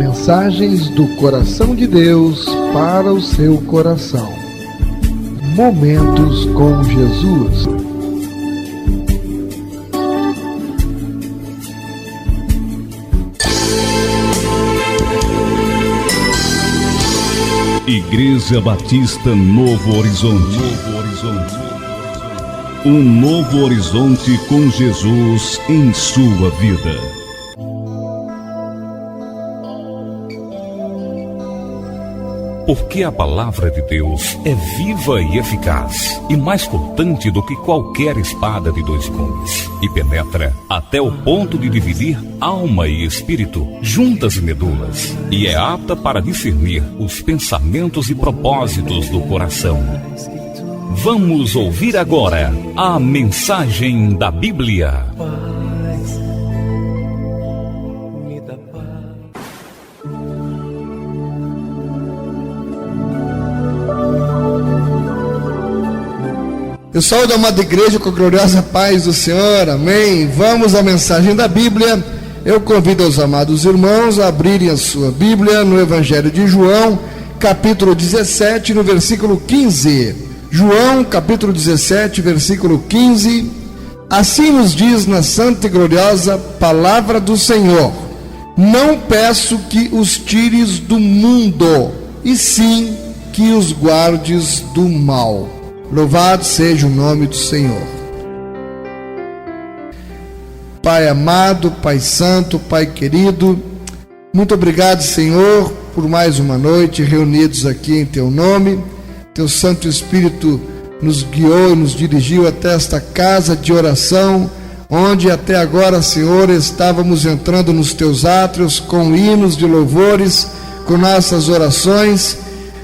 Mensagens do coração de Deus para o seu coração. Momentos com Jesus. Igreja Batista Novo Horizonte. Um novo horizonte com Jesus em sua vida. Porque a palavra de Deus é viva e eficaz, e mais cortante do que qualquer espada de dois gumes, e penetra até o ponto de dividir alma e espírito, juntas e medulas, e é apta para discernir os pensamentos e propósitos do coração. Vamos ouvir agora a mensagem da Bíblia. Eu saúdo a amada igreja com a gloriosa paz do Senhor, amém. Vamos à mensagem da Bíblia. Eu convido os amados irmãos a abrirem a sua Bíblia no Evangelho de João, capítulo 17, no versículo 15. João, capítulo 17, versículo 15. Assim nos diz na santa e gloriosa palavra do Senhor: não peço que os tires do mundo, e sim que os guardes do mal. Louvado seja o nome do Senhor. Pai amado, Pai santo, Pai querido, muito obrigado, Senhor, por mais uma noite reunidos aqui em Teu nome. Teu Santo Espírito nos guiou e nos dirigiu até esta casa de oração, onde até agora, Senhor, estávamos entrando nos Teus átrios com hinos de louvores, com nossas orações,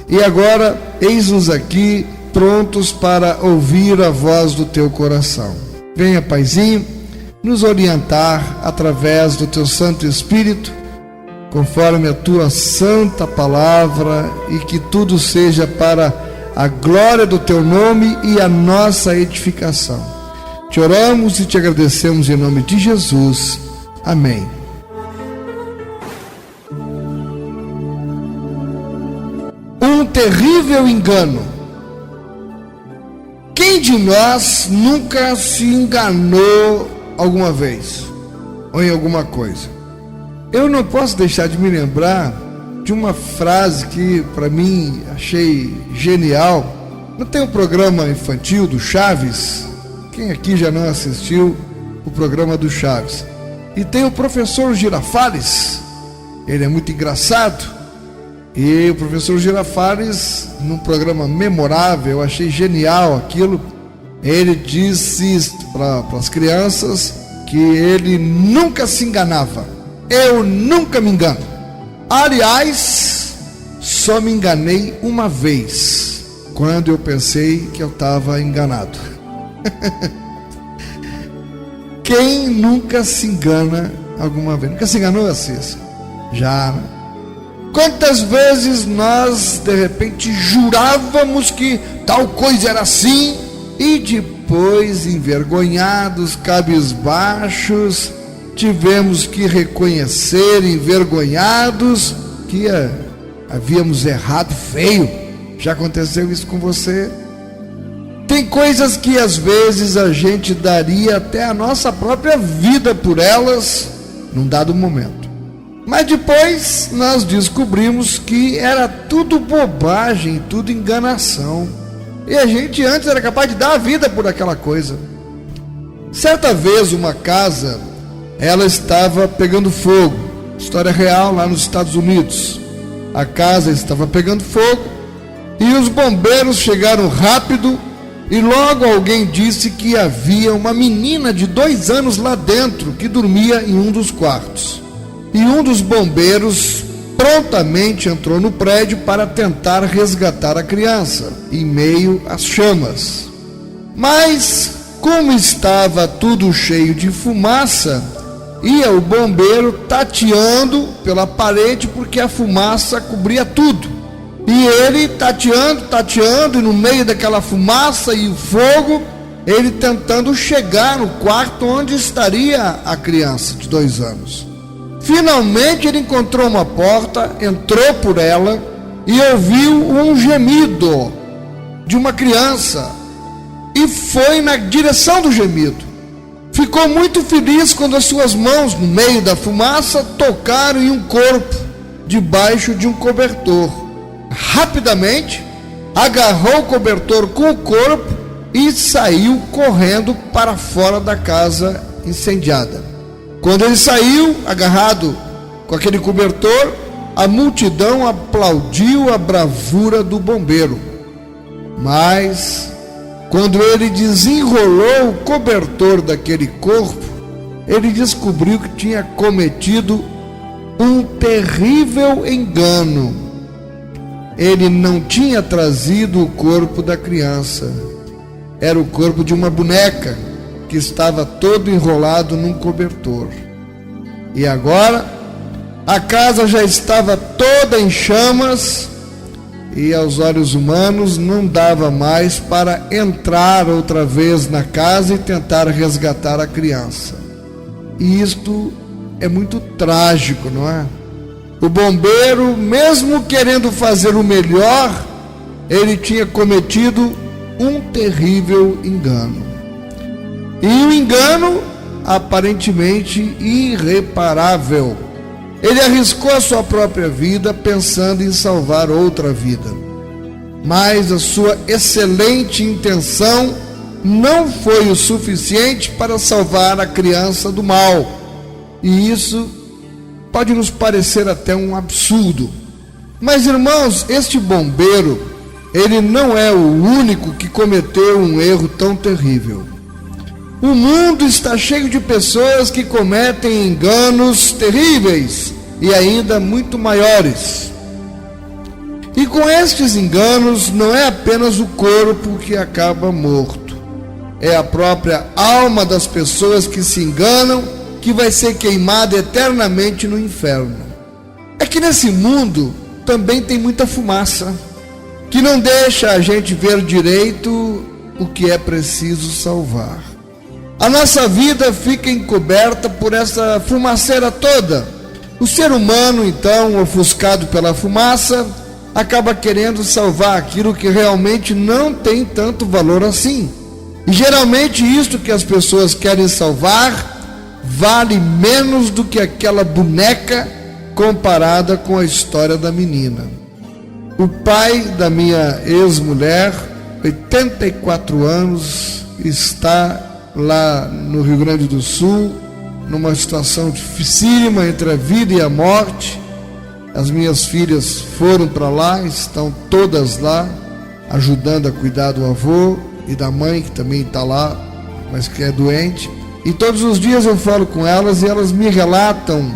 e agora eis-nos aqui prontos para ouvir a voz do Teu coração. Venha, Paizinho, nos orientar através do Teu Santo Espírito, conforme a Tua santa palavra, e que tudo seja para a glória do Teu nome e a nossa edificação. Te oramos e te agradecemos em nome de Jesus. Amém. Um terrível engano. Quem de nós nunca se enganou alguma vez, ou em alguma coisa? Eu não posso deixar de me lembrar de uma frase que para mim achei genial. Não tem um programa infantil do Chaves? Quem aqui já não assistiu o programa do Chaves? E tem o professor Girafales, ele é muito engraçado. E o professor Girafales, num programa memorável, eu achei genial aquilo, ele disse para as crianças que ele nunca se enganava. Eu nunca me engano. Aliás, só me enganei uma vez, quando eu pensei que eu estava enganado. Quem nunca se engana alguma vez? Nunca se enganou, Assis? Já, né? Quantas vezes nós, de repente, jurávamos que tal coisa era assim, e depois, envergonhados, cabisbaixos, tivemos que reconhecer, envergonhados, que havíamos errado feio. Já aconteceu isso com você? Tem coisas que às vezes a gente daria até a nossa própria vida por elas, num dado momento. Mas depois nós descobrimos que era tudo bobagem, tudo enganação. E a gente antes era capaz de dar a vida por aquela coisa. Certa vez uma casa, ela estava pegando fogo. História real lá nos Estados Unidos. A casa estava pegando fogo e os bombeiros chegaram rápido, e logo alguém disse que havia uma menina de 2 anos lá dentro que dormia em um dos quartos. E um dos bombeiros prontamente entrou no prédio para tentar resgatar a criança, em meio às chamas. Mas, como estava tudo cheio de fumaça, ia o bombeiro tateando pela parede, porque a fumaça cobria tudo. E ele tateando, e no meio daquela fumaça e o fogo, ele tentando chegar no quarto onde estaria a criança de 2 anos. Finalmente ele encontrou uma porta, entrou por ela e ouviu um gemido de uma criança e foi na direção do gemido. Ficou muito feliz quando as suas mãos, no meio da fumaça, tocaram em um corpo debaixo de um cobertor. Rapidamente agarrou o cobertor com o corpo e saiu correndo para fora da casa incendiada. Quando ele saiu, agarrado com aquele cobertor, a multidão aplaudiu a bravura do bombeiro. Mas, quando ele desenrolou o cobertor daquele corpo, ele descobriu que tinha cometido um terrível engano. Ele não tinha trazido o corpo da criança. Era o corpo de uma boneca que estava todo enrolado num cobertor. E agora a casa já estava toda em chamas e aos olhos humanos não dava mais para entrar outra vez na casa e tentar resgatar a criança. E isto é muito trágico, não é? O bombeiro, mesmo querendo fazer o melhor, ele tinha cometido um terrível engano. E um engano aparentemente irreparável. Ele arriscou a sua própria vida pensando em salvar outra vida. Mas a sua excelente intenção não foi o suficiente para salvar a criança do mal. E isso pode nos parecer até um absurdo. Mas, irmãos, este bombeiro, ele não é o único que cometeu um erro tão terrível. O mundo está cheio de pessoas que cometem enganos terríveis e ainda muito maiores. E com estes enganos não é apenas o corpo que acaba morto, é a própria alma das pessoas que se enganam que vai ser queimada eternamente no inferno. É que nesse mundo também tem muita fumaça que não deixa a gente ver direito o que é preciso salvar. A nossa vida fica encoberta por essa fumaceira toda. O ser humano, então, ofuscado pela fumaça, acaba querendo salvar aquilo que realmente não tem tanto valor assim. E geralmente isto que as pessoas querem salvar vale menos do que aquela boneca comparada com a história da menina. O pai da minha ex-mulher, 84 anos, está lá no Rio Grande do Sul, numa situação dificílima entre a vida e a morte. As minhas filhas foram para lá, estão todas lá, ajudando a cuidar do avô e da mãe, que também está lá, mas que é doente. E todos os dias eu falo com elas e elas me relatam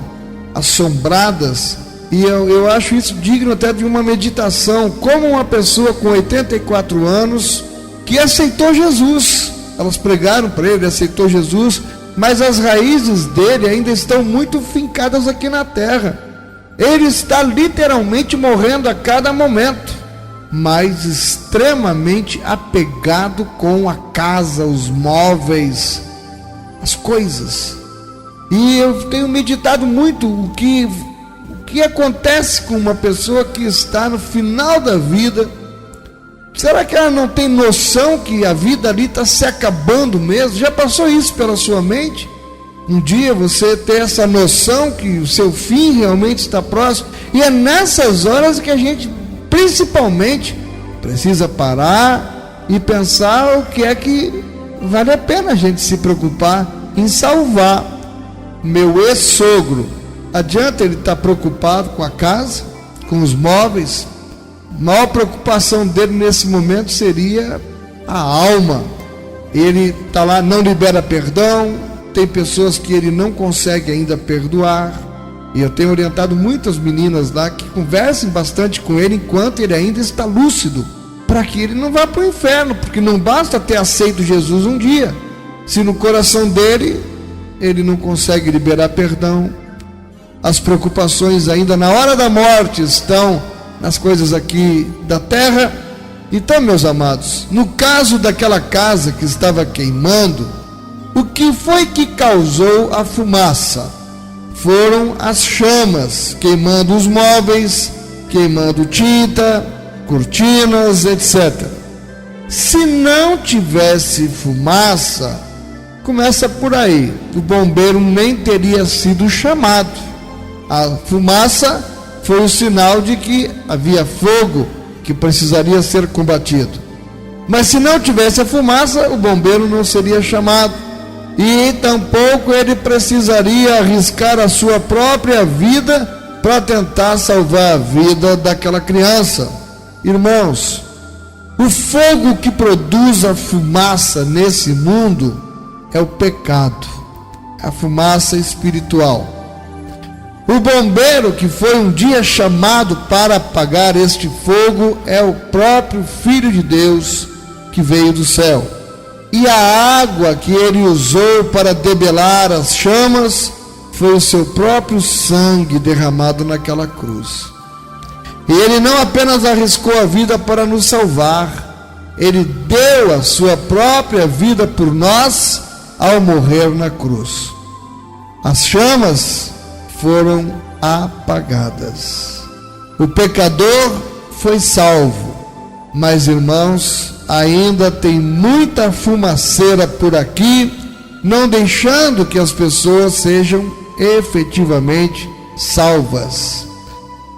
assombradas, e eu acho isso digno até de uma meditação, como uma pessoa com 84 anos que aceitou Jesus. Elas pregaram para ele, aceitou Jesus, mas as raízes dele ainda estão muito fincadas aqui na terra. Ele está literalmente morrendo a cada momento, mas extremamente apegado com a casa, os móveis, as coisas. E eu tenho meditado muito o que acontece com uma pessoa que está no final da vida. Será que ela não tem noção que a vida ali está se acabando mesmo? Já passou isso pela sua mente? Um dia você ter essa noção que o seu fim realmente está próximo. E é nessas horas que a gente, principalmente, precisa parar e pensar o que é que vale a pena a gente se preocupar em salvar. Meu ex-sogro, adianta ele estar preocupado com a casa, com os móveis? A maior preocupação dele nesse momento seria a alma. Ele está lá, não libera perdão, tem pessoas que ele não consegue ainda perdoar, e eu tenho orientado muitas meninas lá que conversem bastante com ele enquanto ele ainda está lúcido, para que ele não vá para o inferno, porque não basta ter aceito Jesus um dia, se no coração dele ele não consegue liberar perdão, as preocupações ainda na hora da morte estão nas coisas aqui da terra. Então, meus amados, no caso daquela casa que estava queimando, o que foi que causou a fumaça? foram as chamas, queimando os móveis, queimando tinta, cortinas, etc. Se não tivesse fumaça, começa por aí, o bombeiro nem teria sido chamado. A fumaça foi o sinal de que havia fogo que precisaria ser combatido. Mas se não tivesse a fumaça, o bombeiro não seria chamado, e tampouco ele precisaria arriscar a sua própria vida para tentar salvar a vida daquela criança. Irmãos, o fogo que produz a fumaça nesse mundo é o pecado, a fumaça espiritual. O bombeiro que foi um dia chamado para apagar este fogo é o próprio Filho de Deus que veio do céu. E a água que ele usou para debelar as chamas foi o seu próprio sangue derramado naquela cruz. E ele não apenas arriscou a vida para nos salvar, ele deu a sua própria vida por nós ao morrer na cruz. As chamas foram apagadas. O pecador foi salvo, mas, irmãos, ainda tem muita fumaceira por aqui, não deixando que as pessoas sejam efetivamente salvas.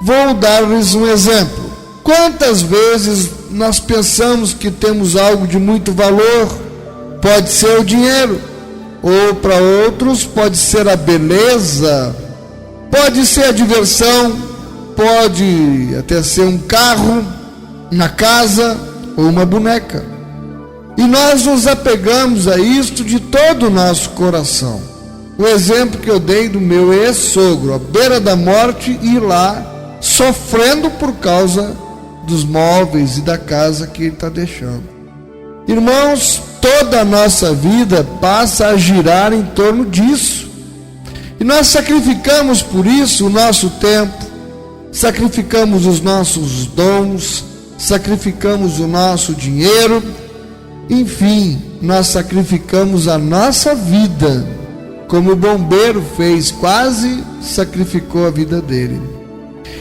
Vou dar-lhes um exemplo. Quantas vezes nós pensamos que temos algo de muito valor? Pode ser o dinheiro, ou para outros pode ser a beleza, pode ser a diversão, pode até ser um carro, uma casa ou uma boneca. E nós nos apegamos a isto de todo o nosso coração. O exemplo que eu dei do meu ex-sogro, à beira da morte, e lá sofrendo por causa dos móveis e da casa que ele está deixando. Irmãos, toda a nossa vida passa a girar em torno disso. E nós sacrificamos por isso o nosso tempo, sacrificamos os nossos dons, sacrificamos o nosso dinheiro, enfim, nós sacrificamos a nossa vida, como o bombeiro fez, quase sacrificou a vida dele.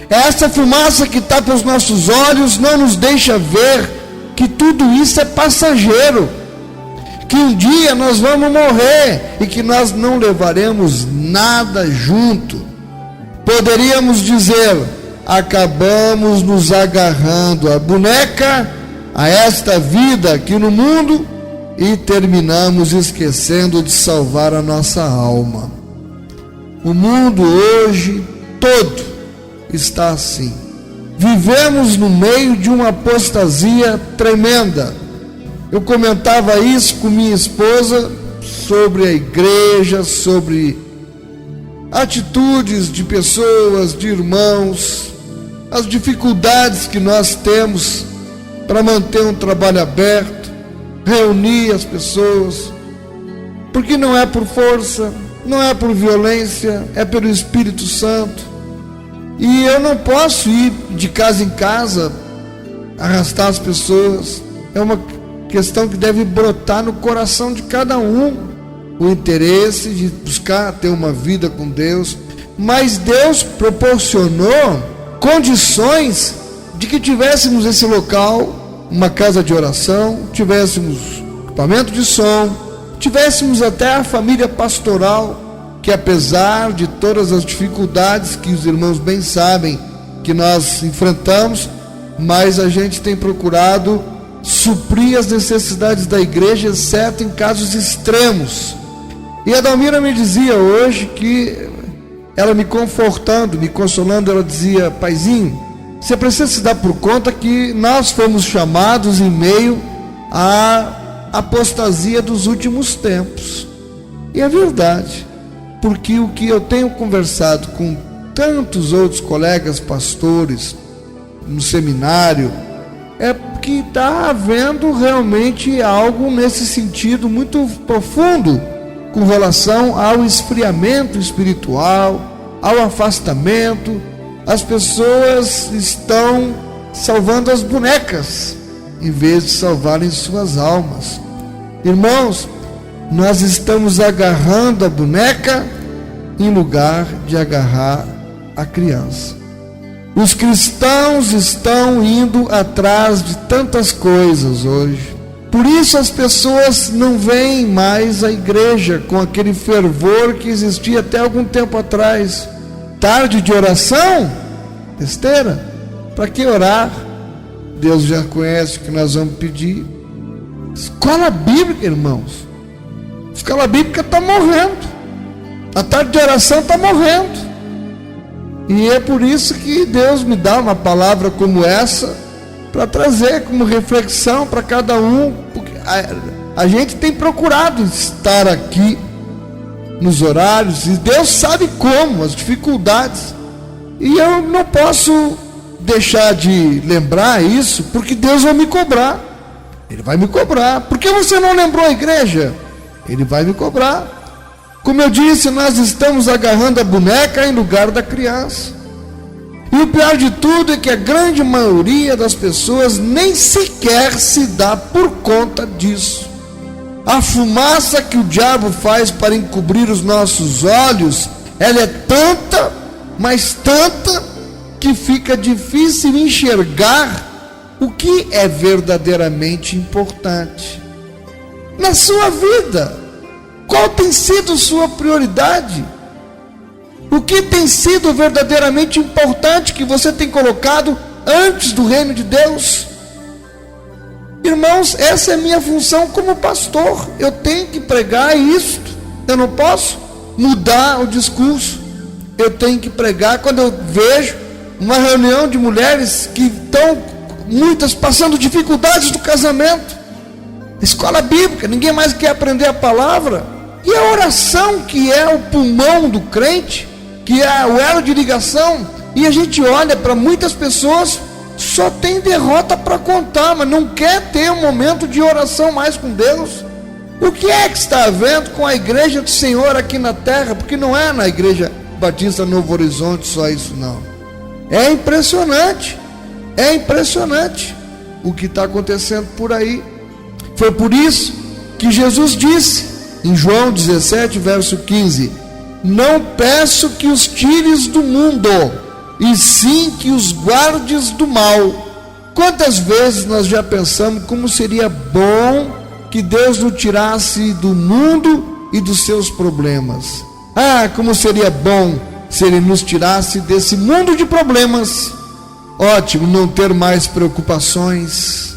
Essa fumaça que tapa os nossos olhos não nos deixa ver que tudo isso é passageiro, que um dia nós vamos morrer e que nós não levaremos nada junto. Poderíamos dizer: acabamos nos agarrando à boneca, a esta vida aqui no mundo, e terminamos esquecendo de salvar a nossa alma. O mundo hoje todo está assim. Vivemos no meio de uma apostasia tremenda. Eu comentava isso com minha esposa sobre a igreja, sobre atitudes de pessoas, de irmãos, as dificuldades que nós temos para manter um trabalho aberto, reunir as pessoas, porque não é por força, não é por violência, é pelo Espírito Santo. E eu não posso ir de casa em casa arrastar as pessoas. É uma questão que deve brotar no coração de cada um, o interesse de buscar ter uma vida com Deus. Mas Deus proporcionou condições de que tivéssemos esse local, uma casa de oração, tivéssemos equipamento de som, tivéssemos até a família pastoral, que apesar de todas as dificuldades que os irmãos bem sabem que nós enfrentamos, mas a gente tem procurado suprir as necessidades da igreja, exceto em casos extremos. E a Dalmira me dizia hoje que, ela me confortando, me consolando, ela dizia: paizinho, você precisa se dar por conta que nós fomos chamados em meio à apostasia dos últimos tempos. E é verdade, porque o que eu tenho conversado com tantos outros colegas pastores no seminário é que está havendo realmente algo nesse sentido muito profundo com relação ao esfriamento espiritual, ao afastamento. As pessoas estão salvando as bonecas em vez de salvarem suas almas. Irmãos, nós estamos agarrando a boneca em lugar de agarrar a criança. Os cristãos estão indo atrás de tantas coisas hoje. Por isso as pessoas não vêm mais à igreja com aquele fervor que existia até algum tempo atrás. Tarde de oração? Besteira. Para que orar? Deus já conhece o que nós vamos pedir. Escola bíblica, irmãos. Escola bíblica está morrendo. A tarde de oração está morrendo. E é por isso que Deus me dá uma palavra como essa, para trazer como reflexão para cada um. Porque a gente tem procurado estar aqui nos horários, e Deus sabe como, as dificuldades. E eu não posso deixar de lembrar isso, porque Deus vai me cobrar. Ele vai me cobrar. Por que você não lembrou a igreja? Ele vai me cobrar. Como eu disse, nós estamos agarrando a boneca em lugar da criança. E o pior de tudo é que a grande maioria das pessoas nem sequer se dá por conta disso. A fumaça que o diabo faz para encobrir os nossos olhos, ela é tanta, mas tanta, que fica difícil enxergar o que é verdadeiramente importante na sua vida. Qual tem sido sua prioridade? O que tem sido verdadeiramente importante que você tem colocado antes do reino de Deus? Irmãos, essa é a minha função como pastor. Eu tenho que pregar isto. Eu não posso mudar o discurso. Eu tenho que pregar. Quando eu vejo uma reunião de mulheres que estão, muitas passando dificuldades do casamento, escola bíblica, ninguém mais quer aprender a palavra. E a oração, que é o pulmão do crente, que é o elo de ligação, e a gente olha para muitas pessoas, só tem derrota para contar, mas não quer ter um momento de oração mais com Deus. O que é que está havendo com a igreja do Senhor aqui na terra? Porque não é na igreja Batista Novo Horizonte só isso, não. É impressionante o que está acontecendo por aí. Foi por isso que Jesus disse em João 17, verso 15: não peço que os tires do mundo, e sim que os guardes do mal. Quantas vezes nós já pensamos como seria bom que Deus nos tirasse do mundo e dos seus problemas. Como seria bom se Ele nos tirasse desse mundo de problemas. Ótimo, não ter mais preocupações,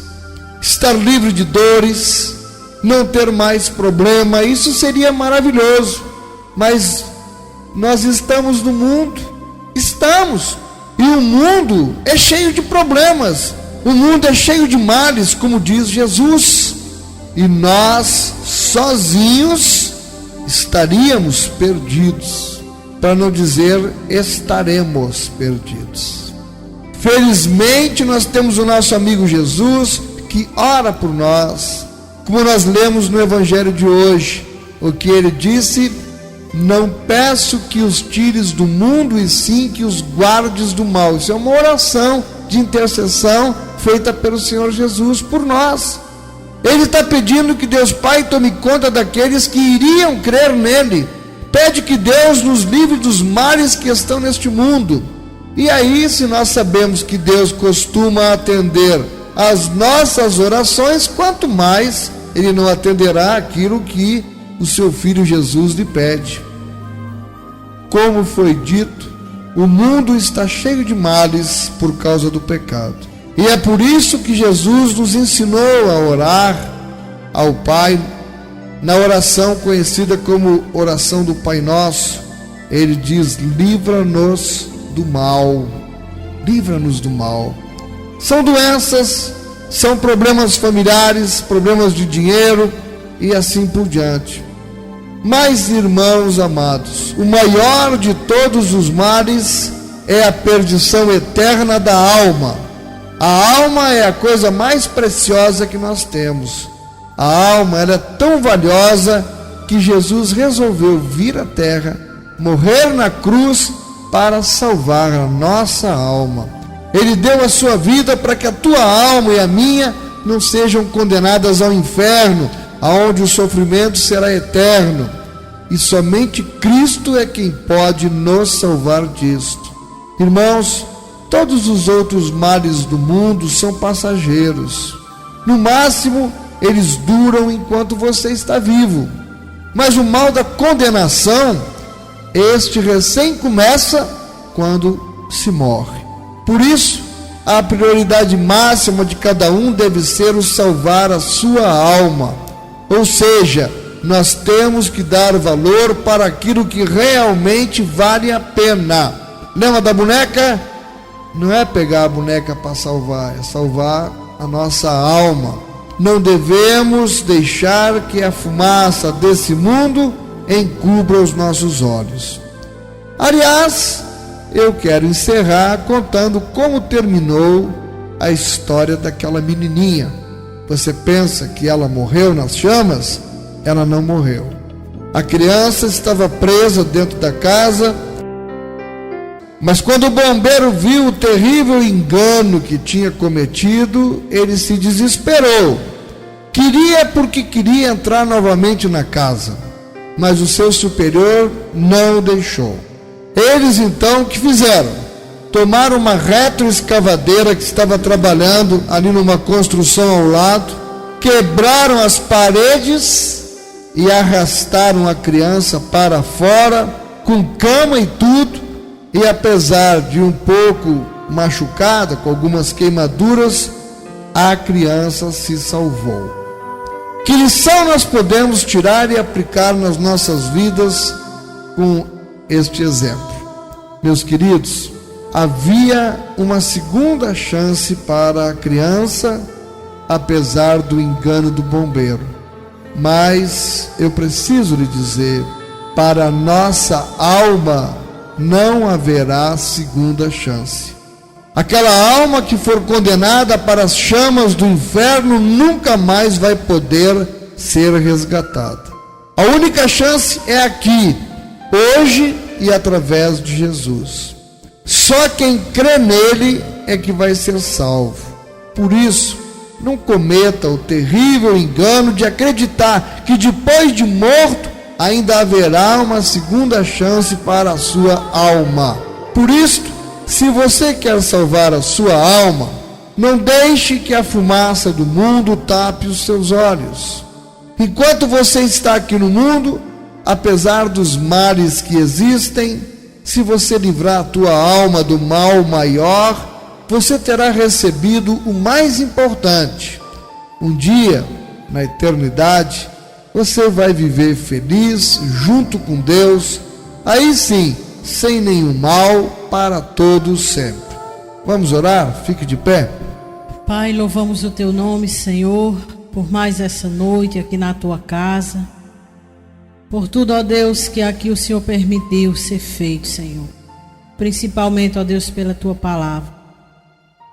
estar livre de dores, não ter mais problema, isso seria maravilhoso. Mas nós estamos no mundo, e o mundo é cheio de problemas, o mundo é cheio de males, como diz Jesus, e nós sozinhos estaríamos perdidos, para não dizer estaremos perdidos. Felizmente nós temos o nosso amigo Jesus, que ora por nós, como nós lemos no Evangelho de hoje, o que ele disse: não peço que os tires do mundo, e sim que os guardes do mal. Isso é uma oração de intercessão feita pelo Senhor Jesus por nós. Ele está pedindo que Deus Pai tome conta daqueles que iriam crer nele. Pede que Deus nos livre dos males que estão neste mundo. E aí, se nós sabemos que Deus costuma atender as nossas orações, quanto mais Ele não atenderá aquilo que o seu Filho Jesus lhe pede. Como foi dito, o mundo está cheio de males por causa do pecado. E é por isso que Jesus nos ensinou a orar ao Pai, na oração conhecida como oração do Pai Nosso. Ele diz: livra-nos do mal. Livra-nos do mal. São doenças, são problemas familiares, problemas de dinheiro e assim por diante. Mas, irmãos amados, o maior de todos os males é a perdição eterna da alma. A alma é a coisa mais preciosa que nós temos. A alma, ela é tão valiosa que Jesus resolveu vir à terra, morrer na cruz para salvar a nossa alma. Ele deu a sua vida para que a tua alma e a minha não sejam condenadas ao inferno, aonde o sofrimento será eterno. e somente Cristo é quem pode nos salvar disto. Irmãos, todos os outros males do mundo são passageiros. No máximo, eles duram enquanto você está vivo. Mas o mal da condenação, este recém começa quando se morre. Por isso, a prioridade máxima de cada um deve ser o salvar a sua alma. Ou seja, nós temos que dar valor para aquilo que realmente vale a pena. Lembra da boneca? Não é pegar a boneca para salvar, é salvar a nossa alma. Não devemos deixar que a fumaça desse mundo encubra os nossos olhos. Aliás, eu quero encerrar contando como terminou a história daquela menininha. Você pensa que ela morreu nas chamas? Ela não morreu. A criança estava presa dentro da casa, mas quando o bombeiro viu o terrível engano que tinha cometido, ele se desesperou. Queria entrar novamente na casa, mas o seu superior não o deixou. Eles então o que fizeram? Tomaram uma retroescavadeira que estava trabalhando ali numa construção ao lado, quebraram as paredes e arrastaram a criança para fora, com cama e tudo, e apesar de um pouco machucada, com algumas queimaduras, a criança se salvou. Que lição nós podemos tirar e aplicar nas nossas vidas com este exemplo? Meus queridos, havia uma segunda chance para a criança, apesar do engano do bombeiro. Mas eu preciso lhe dizer, para a nossa alma não haverá segunda chance. Aquela alma que for condenada para as chamas do inferno nunca mais vai poder ser resgatada. A única chance é aqui, hoje e através de Jesus. Só quem crê nele é que vai ser salvo. Por isso, não cometa o terrível engano de acreditar que depois de morto ainda haverá uma segunda chance para a sua alma. Por isso, se você quer salvar a sua alma, não deixe que a fumaça do mundo tape os seus olhos. Enquanto você está aqui no mundo, apesar dos males que existem, se você livrar a tua alma do mal maior, você terá recebido o mais importante. Um dia, na eternidade, você vai viver feliz junto com Deus, aí sim, sem nenhum mal, para todos sempre. Vamos orar? Fique de pé. Pai, louvamos o teu nome, Senhor, por mais essa noite aqui na tua casa, por tudo, ó Deus, que aqui o Senhor permitiu ser feito, Senhor, principalmente, ó Deus, pela tua palavra.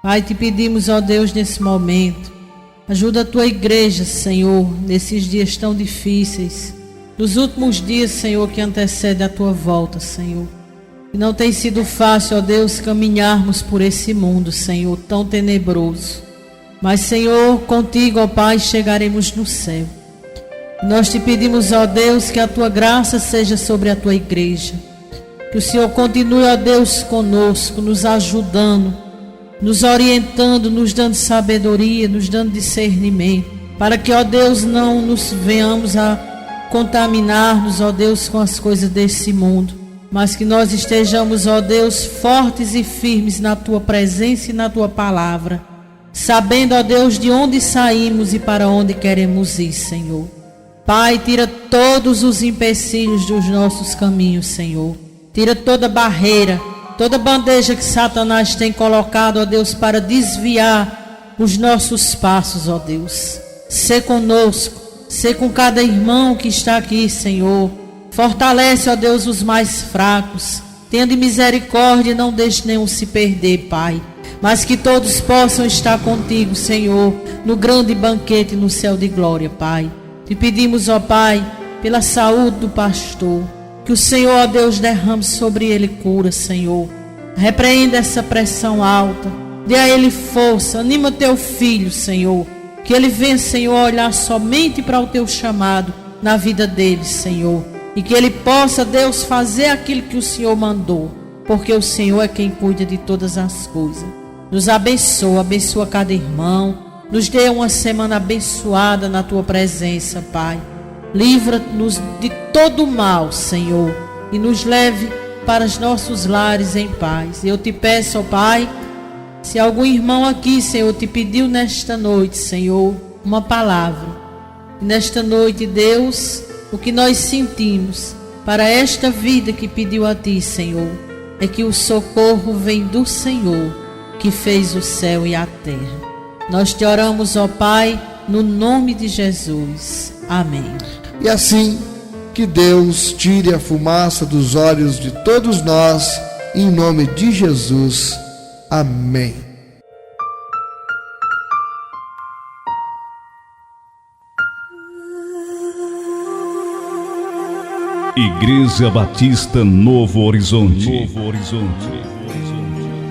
Pai, te pedimos, ó Deus, nesse momento, ajuda a tua igreja, Senhor, nesses dias tão difíceis, nos últimos dias, Senhor, que antecede a tua volta, Senhor. E não tem sido fácil, ó Deus, caminharmos por esse mundo, Senhor, tão tenebroso. Mas, Senhor, contigo, ó Pai, chegaremos no céu. Nós te pedimos, ó Deus, que a tua graça seja sobre a tua igreja. Que o Senhor continue, ó Deus, conosco, nos ajudando, nos orientando, nos dando sabedoria, nos dando discernimento. Para que, ó Deus, não nos venhamos a contaminar-nos, ó Deus, com as coisas desse mundo. Mas que nós estejamos, ó Deus, fortes e firmes na tua presença e na tua palavra, sabendo, ó Deus, de onde saímos e para onde queremos ir, Senhor. Pai, tira todos os empecilhos dos nossos caminhos, Senhor. Tira toda barreira, toda bandeja que Satanás tem colocado, ó Deus, para desviar os nossos passos, ó Deus. Sê conosco, sê com cada irmão que está aqui, Senhor. Fortalece, ó Deus, os mais fracos. Tenha de misericórdia e não deixe nenhum se perder, Pai. Mas que todos possam estar contigo, Senhor, no grande banquete no céu de glória, Pai. Te pedimos, ó Pai, pela saúde do pastor. Que o Senhor, ó Deus, derrame sobre ele cura, Senhor. Repreenda essa pressão alta. Dê a ele força. Anima teu filho, Senhor. Que ele venha, Senhor, a olhar somente para o teu chamado na vida dele, Senhor. e que ele possa, Deus, fazer aquilo que o Senhor mandou, porque o Senhor é quem cuida de todas as coisas. Nos abençoa cada irmão, nos dê uma semana abençoada na tua presença, Pai. Livra-nos de todo o mal, Senhor, e nos leve para os nossos lares em paz. Eu te peço, ó Pai, se algum irmão aqui, Senhor, te pediu nesta noite, Senhor, uma palavra, e nesta noite, Deus, o que nós sentimos para esta vida que pediu a ti, Senhor, é que o socorro vem do Senhor, que fez o céu e a terra. Nós te oramos, ó Pai, no nome de Jesus. Amém. E assim, que Deus tire a fumaça dos olhos de todos nós, em nome de Jesus. Amém. Igreja Batista Novo Horizonte.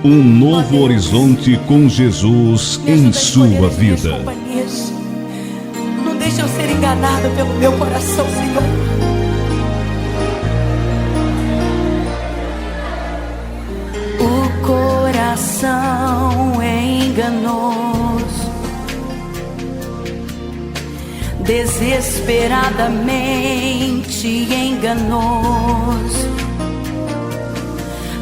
Um novo horizonte com Jesus em sua vida. Não deixe eu ser enganada pelo meu coração, Senhor. O coração é enganoso, desesperadamente enganoso.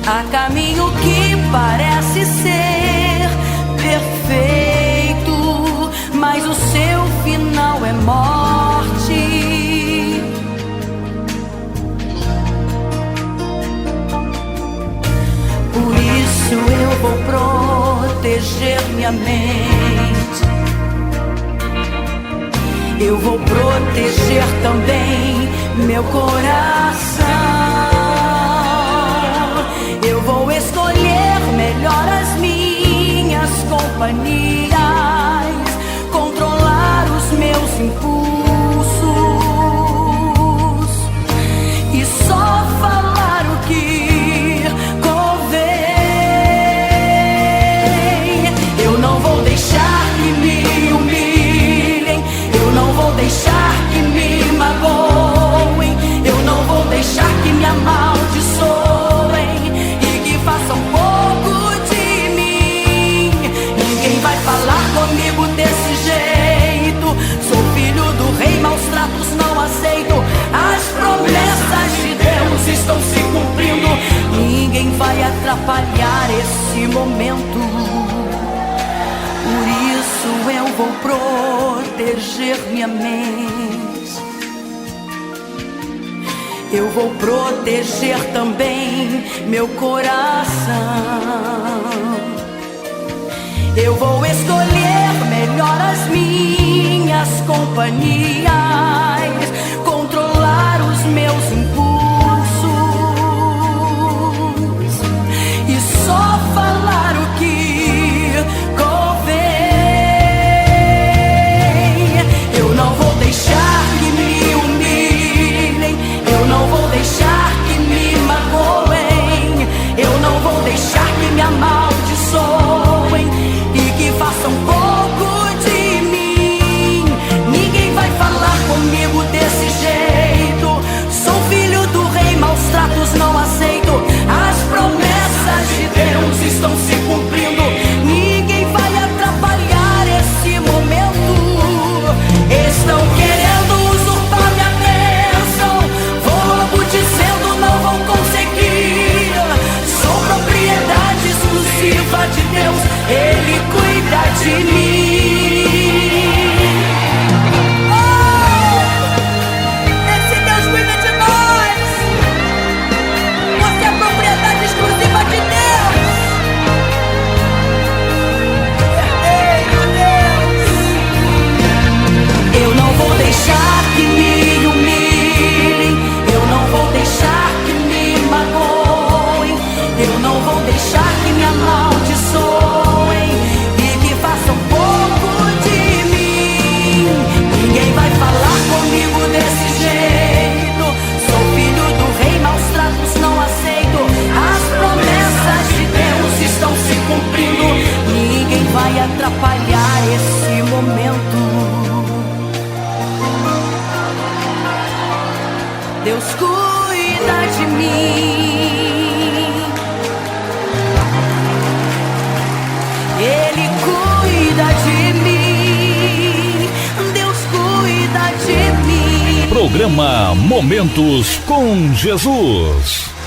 Há caminho que parece ser perfeito, mas o seu final é morte. Por isso eu vou proteger minha mente. Eu vou proteger também meu coração. Eu vou escolher melhor as minhas companhias, controlar os meus impulsos e só falar o que convém. Eu não vou deixar que me humilhem, eu não vou deixar que me magoem, eu não vou deixar que me amaldiçoem e que façam pouco de mim. Ninguém vai falar comigo desse jeito. Sou filho do rei, maus tratos não aceito. As promessas de Deus estão se cumprindo. Ninguém vai atrapalhar esse momento. Por isso eu vou proteger minha mente. Eu vou proteger também meu coração. Eu vou escolher melhor as minhas companhias, controlar os meus impulsos e só falar o que convém. Eu não vou deixar que me humilhem, eu não vou deixar que me magoem, eu não vou deixar que me amaldiçoem e que façam pouco de mim. Ninguém vai falar comigo desse jeito. Sou filho do rei, maus tratos não aceito. As promessas de Deus estão se cumprindo. Ninguém vai atrapalhar esse momento. Estão querendo usurpar minha bênção, vou logo dizendo não vão conseguir. Sou propriedade exclusiva de Deus, Ele cuida de mim. Esse Deus cuida de nós. Você é propriedade exclusiva de Deus. Ei, meu Deus. Eu não vou deixar que me humilhem, eu não vou deixar que me magoem, eu não vou deixar que me amaldiçoem e que façam pouco de mim. Ninguém vai falar comigo desse jeito. Sou filho do rei, maus tratos não aceito. As promessas de Deus estão se cumprindo. Ninguém vai atrapalhar esse momento. Deus cuida de mim. Ele cuida de mim. Deus cuida de mim. Programa Momentos com Jesus.